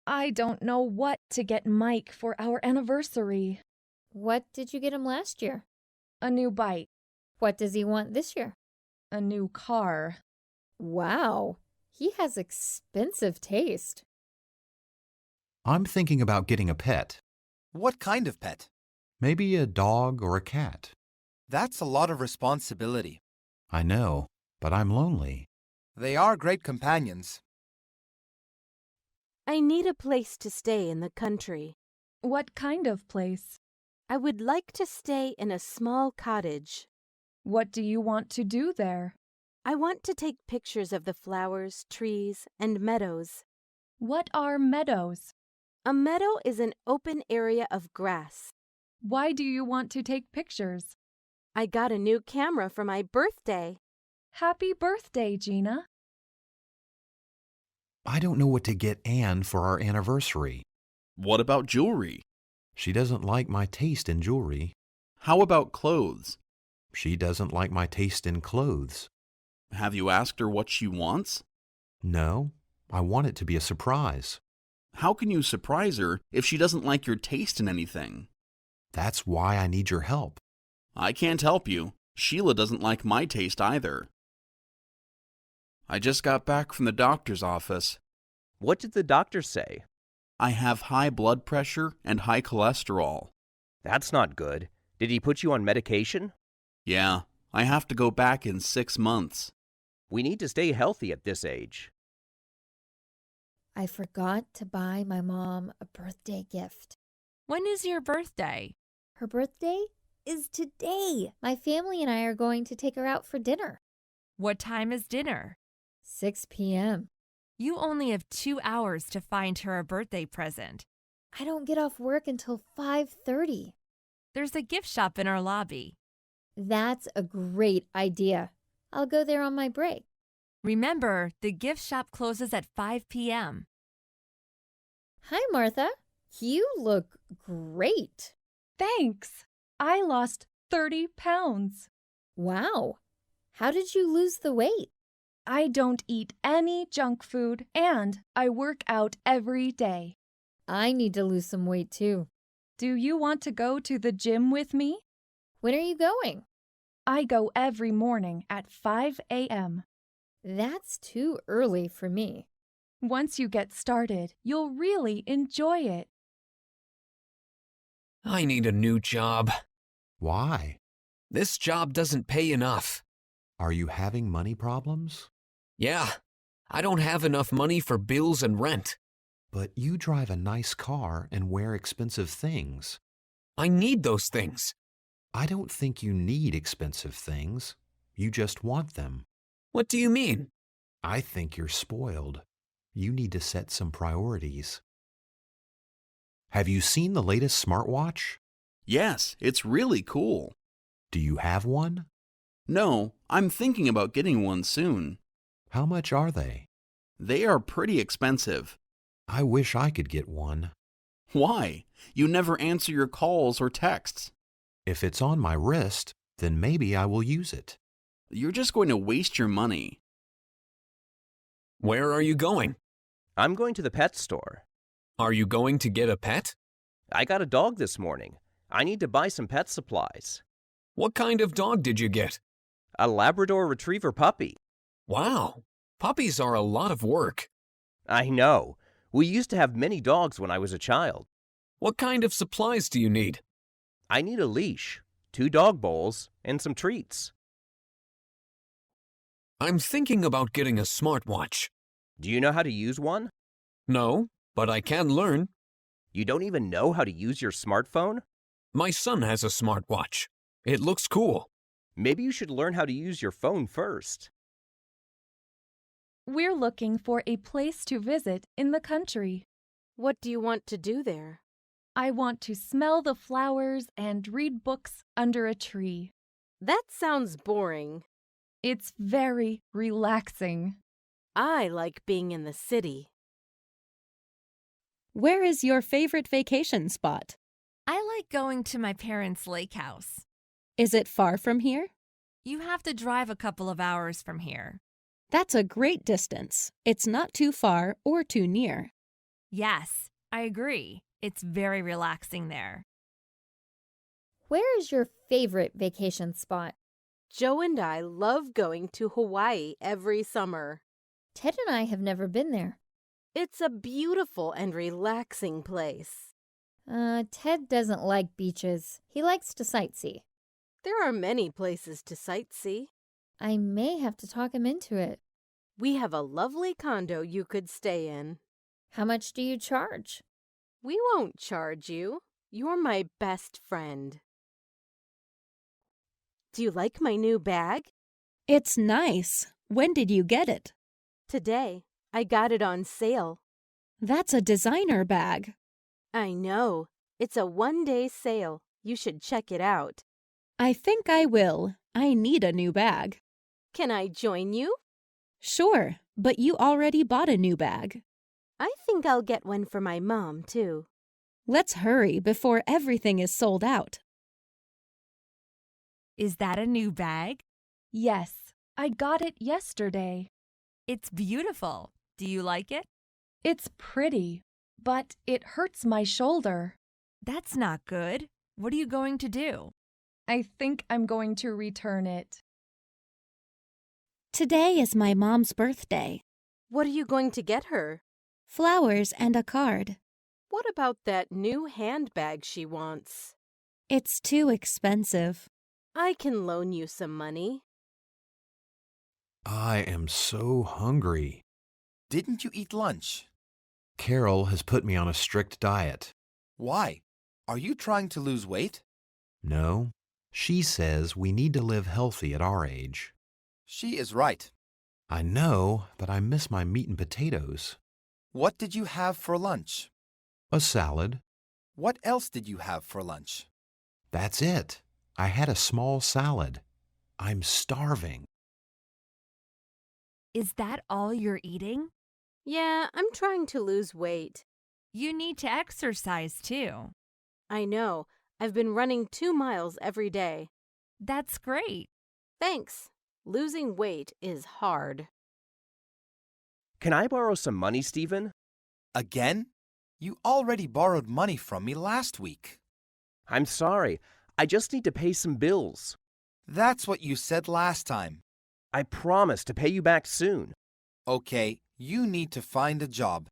I don't know what to get Mike for our anniversary. What did you get him last year? A new bike. What does he want this year? A new car. Wow, he has expensive taste. I'm thinking about getting a pet. What kind of pet? Maybe a dog or a cat. That's a lot of responsibility. I know, but I'm lonely. They are great companions. I need a place to stay in the country. What kind of place? I would like to stay in a small cottage. What do you want to do there? I want to take pictures of the flowers, trees, and meadows. What are meadows? A meadow is an open area of grass. Why do you want to take pictures? I got a new camera for my birthday. Happy birthday, Gina. I don't know what to get Anne for our anniversary. What about jewelry? She doesn't like my taste in jewelry. How about clothes? She doesn't like my taste in clothes. Have you asked her what she wants? No, I want it to be a surprise. How can you surprise her if she doesn't like your taste in anything? That's why I need your help. I can't help you. Sheila doesn't like my taste either. I just got back from the doctor's office. What did the doctor say? I have high blood pressure and high cholesterol. That's not good. Did he put you on medication? Yeah, I have to go back in 6 months. We need to stay healthy at this age. I forgot to buy my mom a birthday gift. When is your birthday? Her birthday is today. My family and I are going to take her out for dinner. What time is dinner? 6 p.m. You only have 2 hours to find her a birthday present. I don't get off work until 5:30. There's a gift shop in our lobby. That's a great idea. I'll go there on my break. Remember, the gift shop closes at 5 p.m. Hi, Martha. You look great. Thanks. I lost 30 pounds. Wow. How did you lose the weight? I don't eat any junk food, and I work out every day. I need to lose some weight too. Do you want to go to the gym with me? When are you going? I go every morning at 5 a.m. That's too early for me. Once you get started, you'll really enjoy it. I need a new job. Why? This job doesn't pay enough. Are you having money problems? Yeah, I don't have enough money for bills and rent. But you drive a nice car and wear expensive things. I need those things. I don't think you need expensive things. You just want them. What do you mean? I think you're spoiled. You need to set some priorities. Have you seen the latest smartwatch? Yes, it's really cool. Do you have one? No, I'm thinking about getting one soon. How much are they? They are pretty expensive. I wish I could get one. Why? You never answer your calls or texts. If it's on my wrist, then maybe I will use it. You're just going to waste your money. Where are you going? I'm going to the pet store. Are you going to get a pet? I got a dog this morning. I need to buy some pet supplies. What kind of dog did you get? A Labrador Retriever puppy. Wow, puppies are a lot of work. I know. We used to have many dogs when I was a child. What kind of supplies do you need? I need a leash, 2 dog bowls, and some treats. I'm thinking about getting a smartwatch. Do you know how to use one? No, but I can learn. You don't even know how to use your smartphone? My son has a smartwatch. It looks cool. Maybe you should learn how to use your phone first. We're looking for a place to visit in the country. What do you want to do there? I want to smell the flowers and read books under a tree. That sounds boring. It's very relaxing. I like being in the city. Where is your favorite vacation spot? I like going to my parents' lake house. Is it far from here? You have to drive a couple of hours from here. That's a great distance. It's not too far or too near. Yes, I agree. It's very relaxing there. Where is your favorite vacation spot? Joe and I love going to Hawaii every summer. Ted and I have never been there. It's a beautiful and relaxing place. Ted doesn't like beaches. He likes to sightsee. There are many places to sightsee. I may have to talk him into it. We have a lovely condo you could stay in. How much do you charge? We won't charge you. You're my best friend. Do you like my new bag? It's nice. When did you get it? Today. I got it on sale. That's a designer bag. I know. It's a one-day sale. You should check it out. I think I will. I need a new bag. Can I join you? Sure, but you already bought a new bag. I think I'll get one for my mom, too. Let's hurry before everything is sold out. Is that a new bag? Yes, I got it yesterday. It's beautiful. Do you like it? It's pretty, but it hurts my shoulder. That's not good. What are you going to do? I think I'm going to return it. Today is my mom's birthday. What are you going to get her? Flowers and a card. What about that new handbag she wants? It's too expensive. I can loan you some money. I am so hungry. Didn't you eat lunch? Carol has put me on a strict diet. Why? Are you trying to lose weight? No, she says we need to live healthy at our age. She is right. I know, but I miss my meat and potatoes. What did you have for lunch? A salad. What else did you have for lunch? That's it. I had a small salad. I'm starving. Is that all you're eating? Yeah, I'm trying to lose weight. You need to exercise too. I know. I've been running 2 miles every day. That's great. Thanks. Losing weight is hard. Can I borrow some money, Stephen? Again? You already borrowed money from me last week. I'm sorry. I just need to pay some bills. That's what you said last time. I promise to pay you back soon. Okay, you need to find a job.